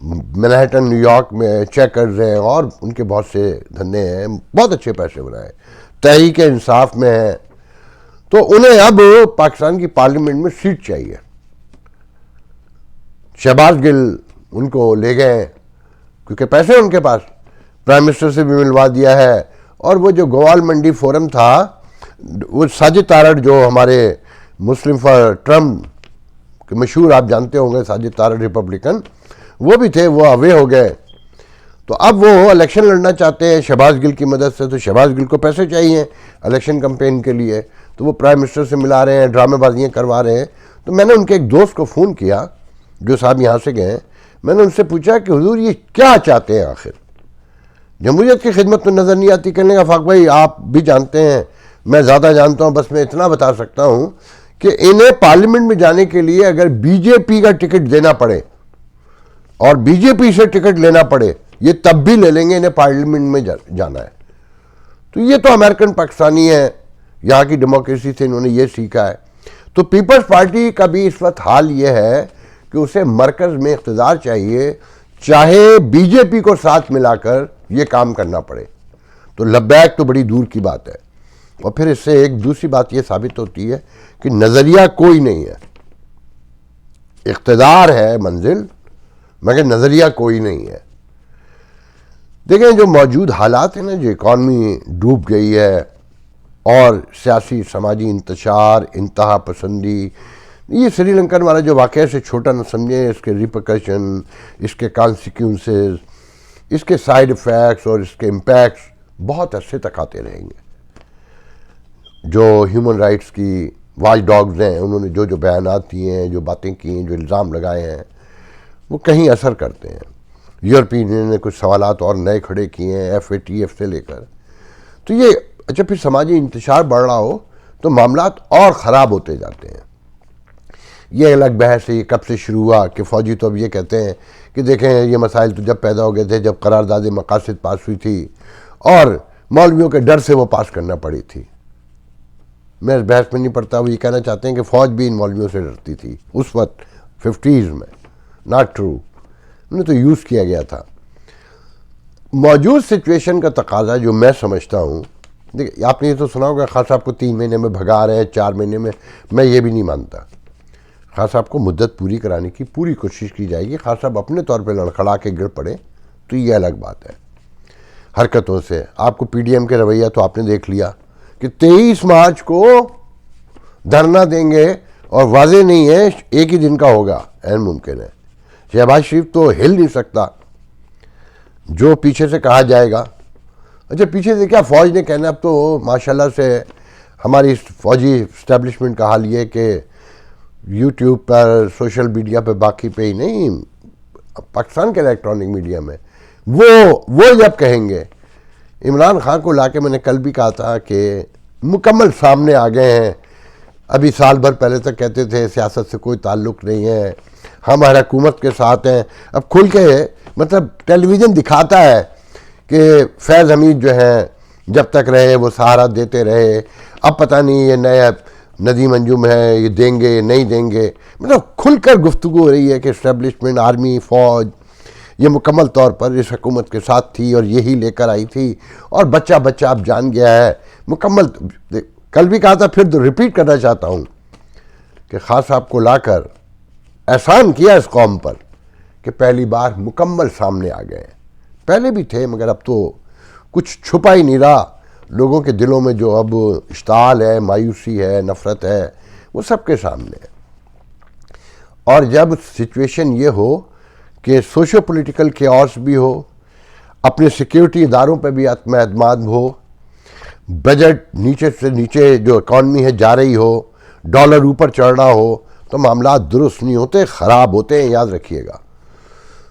Manhattan new York میں checkers ہیں اور ان کے بہت سے دھندے ہیں, بہت اچھے پیسے بنائے, تحریک انصاف میں ہیں. تو انہیں اب پاکستان کی پارلیمنٹ میں سیٹ چاہیے. شہباز گل ان کو لے گئے کیونکہ پیسے ان کے پاس, پرائم منسٹر سے بھی ملوا دیا ہے. اور وہ جو گوال منڈی فورم تھا, وہ ساجد تارڑ جو ہمارے مسلم فار ٹرمپ کے مشہور, آپ جانتے ہوں گے ساجد تارڑ ریپبلکن, وہ بھی تھے, وہ اوے ہو گئے. تو اب وہ الیکشن لڑنا چاہتے ہیں شہباز گل کی مدد سے. تو شہباز گل کو پیسے چاہیے الیکشن کمپین کے لیے, تو وہ پرائم منسٹر سے ملا رہے ہیں, ڈرامے بازیاں کروا رہے ہیں. تو میں نے ان کے ایک دوست کو فون کیا جو صاحب یہاں سے گئے, میں نے ان سے پوچھا کہ حضور یہ کیا چاہتے ہیں آخر, جمہوریت کی خدمت میں نظر نہیں آتی. کہنے کا فاق بھائی آپ بھی جانتے ہیں, میں زیادہ جانتا ہوں, بس میں اتنا بتا سکتا ہوں کہ انہیں پارلیمنٹ میں جانے کے لیے اگر بی جے پی کا ٹکٹ دینا پڑے اور بی جے پی سے ٹکٹ لینا پڑے, یہ تب بھی لے لیں گے, انہیں پارلیمنٹ میں جانا ہے. تو یہ تو امریکن پاکستانی ہے, یہاں کی ڈیموکریسی سے انہوں نے یہ سیکھا ہے. تو پیپلز پارٹی کا بھی اس وقت حال یہ ہے کہ اسے مرکز میں اقتدار چاہیے, چاہے بی جے پی کو ساتھ ملا کر یہ کام کرنا پڑے. تو لبیک تو بڑی دور کی بات ہے. اور پھر اس سے ایک دوسری بات یہ ثابت ہوتی ہے کہ نظریہ کوئی نہیں ہے, اقتدار ہے منزل مگر نظریہ کوئی نہیں ہے. دیکھیں جو موجود حالات ہیں نا, جو اکانومی ڈوب گئی ہے اور سیاسی سماجی انتشار, انتہا پسندی, یہ سری لنکن والا جو واقعہ سے چھوٹا نہ سمجھیں, اس کے ریپرکشن, اس کے کانسیکوینسز, اس کے سائیڈ ایفیکٹس اور اس کے امپیکٹس بہت عرصے تک آتے رہیں گے. جو ہیومن رائٹس کی واچ ڈاگز ہیں, انہوں نے جو بیانات دیے ہیں, جو باتیں کی ہیں, جو الزام لگائے ہیں, وہ کہیں اثر کرتے ہیں. یورپین یونین نے کچھ سوالات اور نئے کھڑے کیے ہیں FATF سے لے کر. تو یہ اچھا پھر سماجی انتشار بڑھ رہا ہو تو معاملات اور خراب ہوتے جاتے ہیں. یہ الگ بحث ہے, یہ کب سے شروع ہوا کہ فوجی تو اب یہ کہتے ہیں کہ دیکھیں یہ مسائل تو جب پیدا ہو گئے تھے جب قرارداد مقاصد پاس ہوئی تھی اور مولویوں کے ڈر سے وہ پاس کرنا پڑی تھی. میں اس بحث میں نہیں پڑتا, وہ یہ کہنا چاہتے ہیں کہ فوج بھی ان مولویوں سے ڈرتی تھی اس وقت 50s میں. ناٹ ٹرو, انہیں تو یوز کیا گیا تھا. موجود سچویشن کا تقاضا جو میں سمجھتا ہوں, دیکھیں آپ نے یہ تو سنا ہوگا خان صاحب کو 3 مہینے میں بھگا رہے ہیں, 4 مہینے میں یہ بھی نہیں مانتا. خان صاحب کو مدت پوری کرانے کی پوری کوشش کی جائے گی. خان صاحب اپنے طور پہ لڑکھڑا کے گر پڑے تو یہ الگ بات ہے. حرکتوں سے آپ کو PDM کے رویہ تو آپ نے دیکھ لیا کہ 23 مارچ کو دھرنا دیں گے اور واضح نہیں ہے ایک ہی دن کا ہوگا, عین ممکن ہے. شہباز شریف تو ہل نہیں سکتا, جو پیچھے سے کہا جائے گا. اچھا پیچھے سے کیا, فوج نے کہنا. اب تو ماشاءاللہ سے ہماری فوجی اسٹیبلشمنٹ کا حال یہ کہ یوٹیوب پر, سوشل میڈیا پہ, باقی پہ ہی نہیں, پاکستان کے الیکٹرانک میڈیا میں وہ جب کہیں گے, عمران خان کو لا کے میں نے کل بھی کہا تھا کہ مکمل سامنے آ گئے ہیں. ابھی سال بھر پہلے تک کہتے تھے سیاست سے کوئی تعلق نہیں ہے, ہم ہر حکومت کے ساتھ ہیں. اب کھل کے مطلب ٹیلی ویژن دکھاتا ہے کہ فیض حمید جو ہیں جب تک رہے وہ سہارا دیتے رہے, اب پتہ نہیں یہ نئے ندیم انجم ہے یہ دیں گے نہیں دیں گے. مطلب کھل کر گفتگو ہو رہی ہے کہ اسٹیبلشمنٹ, آرمی, فوج یہ مکمل طور پر اس حکومت کے ساتھ تھی اور یہی لے کر آئی تھی, اور بچہ اب جان گیا ہے مکمل. کل بھی کہا تھا, پھر تو ریپیٹ کرنا چاہتا ہوں کہ خان صاحب کو لا کر احسان کیا اس قوم پر کہ پہلی بار مکمل سامنے آ گئے. پہلے بھی تھے مگر اب تو کچھ چھپا ہی نہیں رہا. لوگوں کے دلوں میں جو اب اشتعال ہے, مایوسی ہے, نفرت ہے, وہ سب کے سامنے ہے. اور جب سچویشن یہ ہو کہ سوشو پولیٹیکل کیوس بھی ہو, اپنے سیکیورٹی اداروں پہ بھی عدم اعتماد ہو, بجٹ نیچے سے نیچے جو اکانومی ہے جا رہی ہو, ڈالر اوپر چڑھ رہا ہو, تو معاملات درست نہیں ہوتے, خراب ہوتے ہیں. یاد رکھیے گا.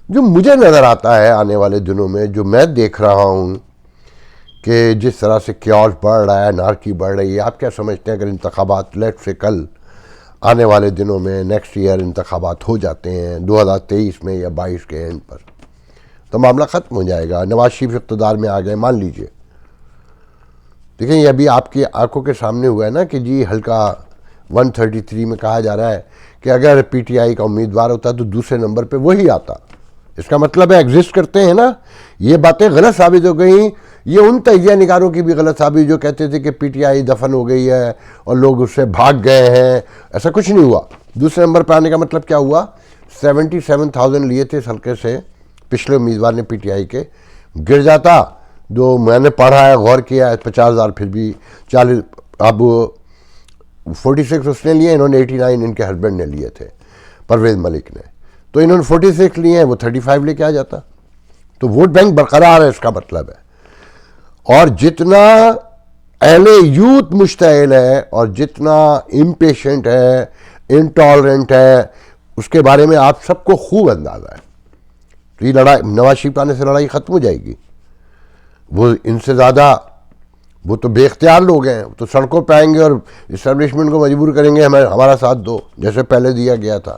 جو مجھے نظر آتا ہے آنے والے دنوں میں, جو میں دیکھ رہا ہوں کہ جس طرح سے کیوس بڑھ رہا ہے, انارکی بڑھ رہی ہے, آپ کیا سمجھتے ہیں اگر انتخابات لیٹ سے کل آنے والے دنوں میں نیکسٹ ایئر انتخابات ہو جاتے ہیں 2023 میں یا 22 کے اینڈ پر, تو معاملہ ختم ہو جائے گا. نواز شریف اقتدار میں آ گئے مان لیجئے. دیکھیں یہ ابھی آپ کی آنکھوں کے سامنے ہوا ہے نا کہ جی ہلکا 133 میں کہا جا رہا ہے کہ اگر PTI کا امیدوار ہوتا تو دوسرے نمبر پہ وہی آتا, اس کا مطلب ہے ایگزسٹ کرتے ہیں نا. یہ باتیں غلط ثابت ہو گئیں. یہ ان تجزیہ نگاروں کی بھی غلط ثابت جو کہتے تھے کہ پی ٹی آئی دفن ہو گئی ہے اور لوگ اس سے بھاگ گئے ہیں. ایسا کچھ نہیں ہوا. دوسرے نمبر پہ آنے کا مطلب کیا ہوا؟ 77,000 لیے تھے اس حلقے سے پچھلے امیدوار نے پی ٹی آئی کے. گر جاتا جو میں نے پڑھا ہے غور کیا ہے 50,000 پھر بھی 40. اب 46 اس نے لیے, انہوں نے 89 ان کے ہسبینڈ نے لیے تھے پرویز ملک نے. تو انہوں نے 46 لیے ہیں, وہ 35 لے کے آ جاتا. تو ووٹ بینک برقرار ہے اس کا مطلب ہے. اور جتنا اہل یوتھ مشتعل ہے اور جتنا امپیشنٹ ہے, انٹالرنٹ ہے, اس کے بارے میں آپ سب کو خوب اندازہ ہے. تو یہ لڑائی نواز شریف آنے سے لڑائی ختم ہو جائے گی. وہ ان سے زیادہ وہ تو بے اختیار لوگ ہیں, تو سڑکوں پہ آئیں گے اور اسٹیبلشمنٹ کو مجبور کریں گے ہمارا ساتھ دو, جیسے پہلے دیا گیا تھا.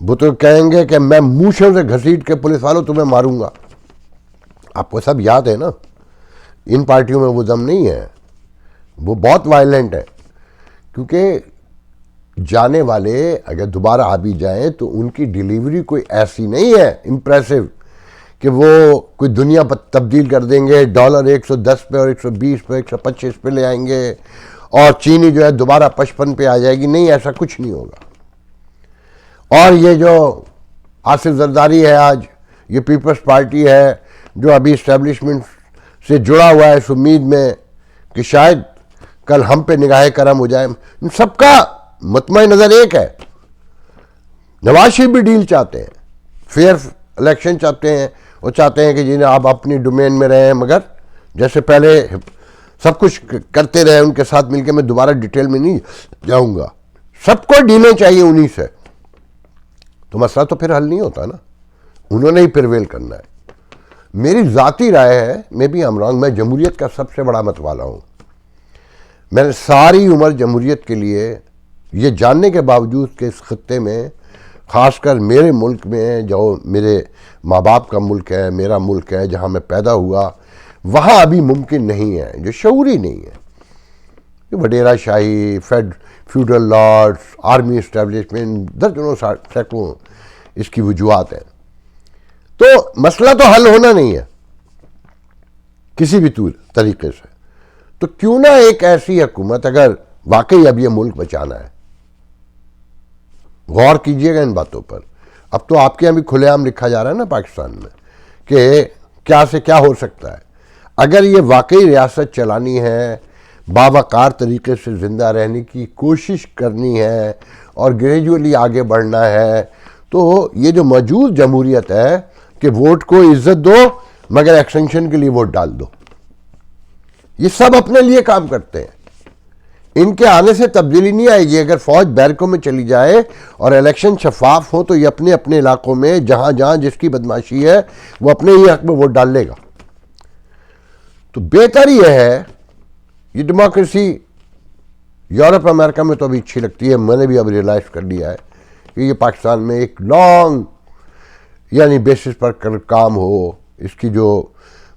وہ تو کہیں گے کہ میں مونچھوں سے گھسیٹ کے پولیس والوں تمہیں ماروں گا. آپ کو سب یاد ہے نا, ان پارٹیوں میں وہ دم نہیں ہے. وہ بہت وائلنٹ ہے, کیونکہ جانے والے اگر دوبارہ آ بھی جائیں تو ان کی ڈیلیوری کوئی ایسی نہیں ہے امپریسو کہ وہ کوئی دنیا پر تبدیل کر دیں گے. ڈالر 110 پہ اور 120 پہ 125 پہ لے آئیں گے اور چینی جو ہے دوبارہ 55 پہ آ جائے گی. نہیں, ایسا کچھ نہیں ہوگا. اور یہ جو آصف زرداری ہے آج, یہ پیپلز پارٹی ہے جو ابھی اسٹیبلشمنٹ سے جڑا ہوا ہے اس امید میں کہ شاید کل ہم پہ نگاہ کرم ہو جائے. ان سب کا مطمع نظر ایک ہے, نواز شریف بھی ڈیل چاہتے ہیں, فیئر الیکشن چاہتے ہیں, وہ چاہتے ہیں کہ جنہیں آپ اپنی ڈومین میں رہیں, مگر جیسے پہلے سب کچھ کرتے رہے ان کے ساتھ مل کے. میں دوبارہ ڈیٹیل میں نہیں جاؤں گا. سب کو ڈیلیں چاہیے انہی سے, تو مسئلہ تو پھر حل نہیں ہوتا نا. انہوں نے ہی پرویل کرنا ہے. میری ذاتی رائے ہے, میں بھی رانگ, میں جمہوریت کا سب سے بڑا مت والا ہوں. میں نے ساری عمر جمہوریت کے لیے یہ جاننے کے باوجود کہ اس خطے میں, خاص کر میرے ملک میں جو میرے ماں باپ کا ملک ہے, میرا ملک ہے, جہاں میں پیدا ہوا, وہاں ابھی ممکن نہیں ہے, جو شعوری نہیں ہے. یہ وڈیرا شاہی, فیوڈل لارڈز, آرمی اسٹیبلشمنٹ, درجنوں سینکڑوں اس کی وجوہات ہیں. تو مسئلہ تو حل ہونا نہیں ہے کسی بھی طریقے سے. تو کیوں نہ ایک ایسی حکومت, اگر واقعی اب یہ ملک بچانا ہے, غور کیجئے گا ان باتوں پر. اب تو آپ کے یہاں بھی کھلے عام لکھا جا رہا ہے نا پاکستان میں کہ کیا سے کیا ہو سکتا ہے. اگر یہ واقعی ریاست چلانی ہے, باوقار طریقے سے زندہ رہنے کی کوشش کرنی ہے اور گریجولی آگے بڑھنا ہے, تو یہ جو موجود جمہوریت ہے کہ ووٹ کو عزت دو مگر ایکسٹینشن کے لیے ووٹ ڈال دو, یہ سب اپنے لیے کام کرتے ہیں. ان کے آنے سے تبدیلی نہیں آئے گی. اگر فوج بیرکوں میں چلی جائے اور الیکشن شفاف ہو تو یہ اپنے اپنے علاقوں میں جہاں جہاں جس کی بدماشی ہے وہ اپنے ہی حق میں ووٹ ڈال لے گا. تو بہتر یہ ہے, یہ ڈیموکریسی یورپ امریکہ میں تو ابھی اچھی لگتی ہے, میں نے بھی اب ریئلائز کر لیا ہے کہ یہ پاکستان میں ایک لانگ یعنی بیسس پر کام ہو, اس کی جو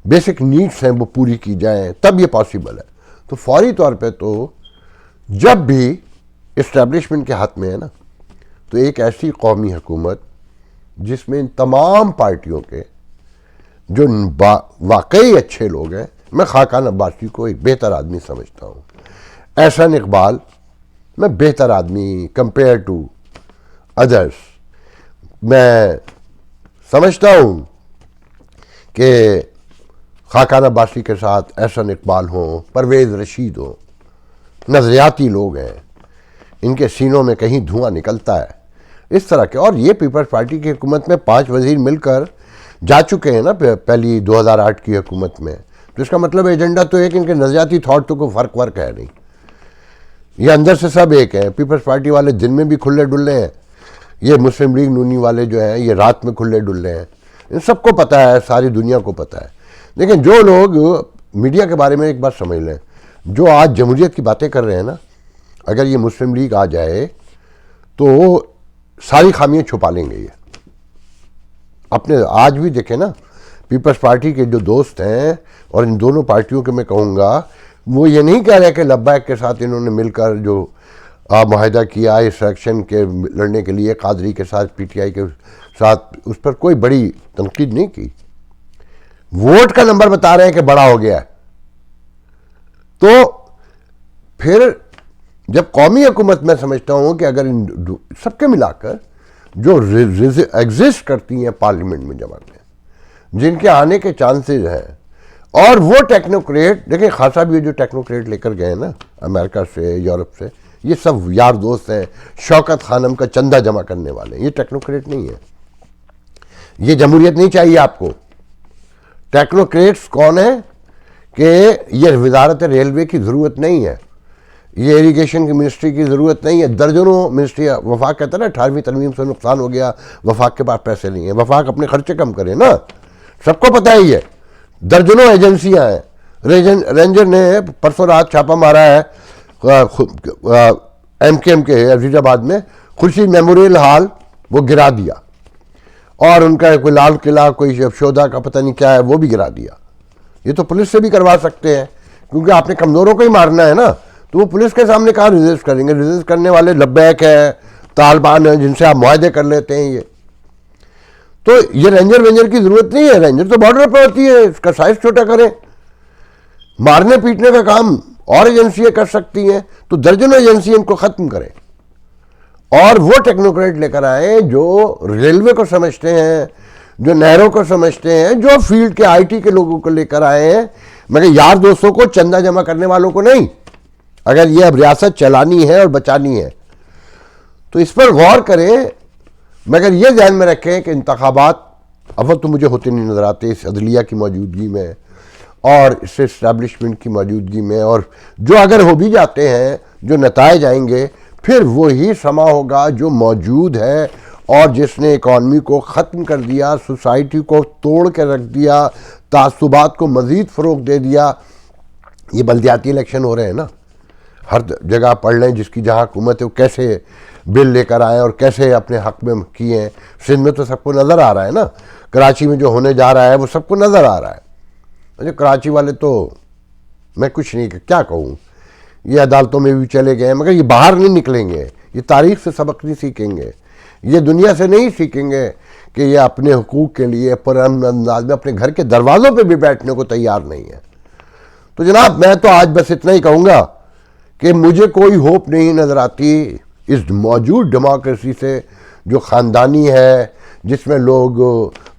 بیسک نیڈس ہیں وہ پوری کی جائیں, تب یہ پاسبل ہے. تو فوری طور پہ تو جب بھی اسٹیبلشمنٹ کے ہاتھ میں ہے نا, تو ایک ایسی قومی حکومت جس میں ان تمام پارٹیوں کے جو واقعی اچھے لوگ ہیں, میں خاقان عباسی کو ایک بہتر آدمی سمجھتا ہوں, احسن اقبال میں بہتر آدمی کمپیئر ٹو ادرس میں سمجھتا ہوں کہ خاقان عباسی کے ساتھ احسن اقبال ہوں, پرویز رشید ہوں, نظریاتی لوگ ہیں, ان کے سینوں میں کہیں دھواں نکلتا ہے اس طرح کے. اور یہ پیپلز پارٹی کی حکومت میں 5 وزیر مل کر جا چکے ہیں نا پہلی 2008 کی حکومت میں. تو اس کا مطلب ایجنڈا تو ایک, ان کے نظریاتی تھاٹ تو کوئی فرق ہے نہیں, یہ اندر سے سب ایک ہے. پیپلز پارٹی والے دن میں بھی کھلے ڈلے ہیں, یہ مسلم لیگ نونی والے جو ہیں یہ رات میں کھلے ڈلے ہیں. ان سب کو پتہ ہے, ساری دنیا کو پتہ ہے. لیکن جو لوگ میڈیا کے بارے میں ایک بات سمجھ لیں, جو آج جمہوریت کی باتیں کر رہے ہیں نا, اگر یہ مسلم لیگ آ جائے تو ساری خامیاں چھپا لیں گے. یہ اپنے آج بھی دیکھیں نا, پیپلز پارٹی کے جو دوست ہیں اور ان دونوں پارٹیوں کے میں کہوں گا, وہ یہ نہیں کہہ رہے کہ لبیک کے ساتھ انہوں نے مل کر جو معاہدہ کیا اس الیکشن کے لڑنے کے لیے قادری کے ساتھ، پی ٹی آئی کے ساتھ، اس پر کوئی بڑی تنقید نہیں کی. ووٹ کا نمبر بتا رہے ہیں کہ بڑا ہو گیا ہے. تو پھر جب قومی حکومت میں سمجھتا ہوں کہ اگر سب کے ملا کر جو ایگزسٹ کرتی ہیں پارلیمنٹ میں جماعتیں، جن کے آنے کے چانسز ہیں، اور وہ ٹیکنوکریٹ، دیکھیں خان صاحب یہ جو ٹیکنوکریٹ لے کر گئے نا امریکہ سے، یورپ سے، یہ سب یار دوست ہیں، شوکت خانم کا چندہ جمع کرنے والے ہیں. یہ ٹیکنوکریٹ نہیں ہے. یہ جمہوریت نہیں چاہیے آپ کو. ٹیکنوکریٹس کون ہیں کہ یہ وزارت ریلوے کی ضرورت نہیں ہے، یہ ایریگیشن کی منسٹری کی ضرورت نہیں ہے. درجنوں منسٹری، وفاق کہتا ہے نا 18ویں ترمیم سے نقصان ہو گیا، وفاق کے پاس پیسے نہیں ہیں. وفاق اپنے خرچے کم کرے نا، سب کو پتہ ہی ہے. درجنوں ایجنسیاں ہیں. رینجر نے پرسوں رات چھاپہ مارا ہے ایم کے ایم کے عزیز آباد میں، خورشید میموریل ہال وہ گرا دیا، اور ان کا کوئی لال قلعہ، کوئی شودا کا پتہ نہیں کیا ہے، وہ بھی گرا دیا. یہ تو پولیس سے بھی کروا سکتے ہیں، کیونکہ آپ نے کمزوروں کو ہی مارنا ہے نا. تو وہ پولیس کے سامنے کہاں ریزسٹ کریں گے؟ ریزسٹ کرنے والے لبیک ہیں، طالبان ہیں، جن سے آپ معاہدے کر لیتے ہیں. یہ تو یہ رینجر وینجر کی ضرورت نہیں ہے. رینجر تو بارڈر پہ ہوتی ہے، اس کا سائز چھوٹا کریں. مارنے پیٹنے کا کام اور ایجنسیاں کر سکتی ہیں، تو درجنوں ایجنسی ان کو ختم کریں، اور وہ ٹیکنوکریٹ لے کر آئیں جو ریلوے کو سمجھتے ہیں، جو نہروں کو سمجھتے ہیں، جو فیلڈ کے آئی ٹی کے لوگوں کو لے کر آئے ہیں، مگر یار دوستوں کو، چندہ جمع کرنے والوں کو نہیں. اگر یہ اب ریاست چلانی ہے اور بچانی ہے تو اس پر غور کریں. مگر یہ ذہن میں رکھیں کہ انتخابات اول تو مجھے ہوتے نہیں نظر آتے اس عدلیہ کی موجودگی میں اور اس اسٹیبلشمنٹ کی موجودگی میں، اور جو اگر ہو بھی جاتے ہیں، جو نتائج آئیں گے، پھر وہی سما ہوگا جو موجود ہے اور جس نے اکانومی کو ختم کر دیا، سوسائٹی کو توڑ کے رکھ دیا، تعصبات کو مزید فروغ دے دیا. یہ بلدیاتی الیکشن ہو رہے ہیں نا، ہر جگہ پڑھ لیں جس کی جہاں حکومت ہے وہ کیسے بل لے کر آئے اور کیسے اپنے حق میں کیے ہیں. سندھ میں تو سب کو نظر آ رہا ہے نا، کراچی میں جو ہونے جا رہا ہے وہ سب کو نظر آ رہا ہے. جو کراچی والے تو میں کچھ نہیں کیا کہوں، یہ عدالتوں میں بھی چلے گئے، مگر یہ باہر نہیں نکلیں گے. یہ تاریخ سے سبق نہیں سیکھیں گے، یہ دنیا سے نہیں سیکھیں گے کہ یہ اپنے حقوق کے لیے پرامن انداز میں اپنے گھر کے دروازوں پہ بھی بیٹھنے کو تیار نہیں ہے. تو جناب میں تو آج بس اتنا ہی کہوں گا کہ مجھے کوئی ہوپ نہیں نظر آتی اس موجود ڈیموکریسی سے جو خاندانی ہے، جس میں لوگ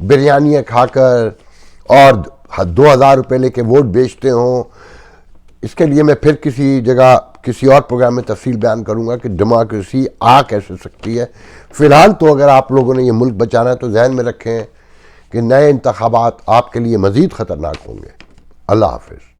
بریانیاں کھا کر اور 2000 روپے لے کے ووٹ بیچتے ہوں. اس کے لیے میں پھر کسی جگہ کسی اور پروگرام میں تفصیل بیان کروں گا کہ ڈیموکریسی آ کیسے سکتی ہے. فی الحال تو اگر آپ لوگوں نے یہ ملک بچانا ہے تو ذہن میں رکھیں کہ نئے انتخابات آپ کے لیے مزید خطرناک ہوں گے. اللہ حافظ.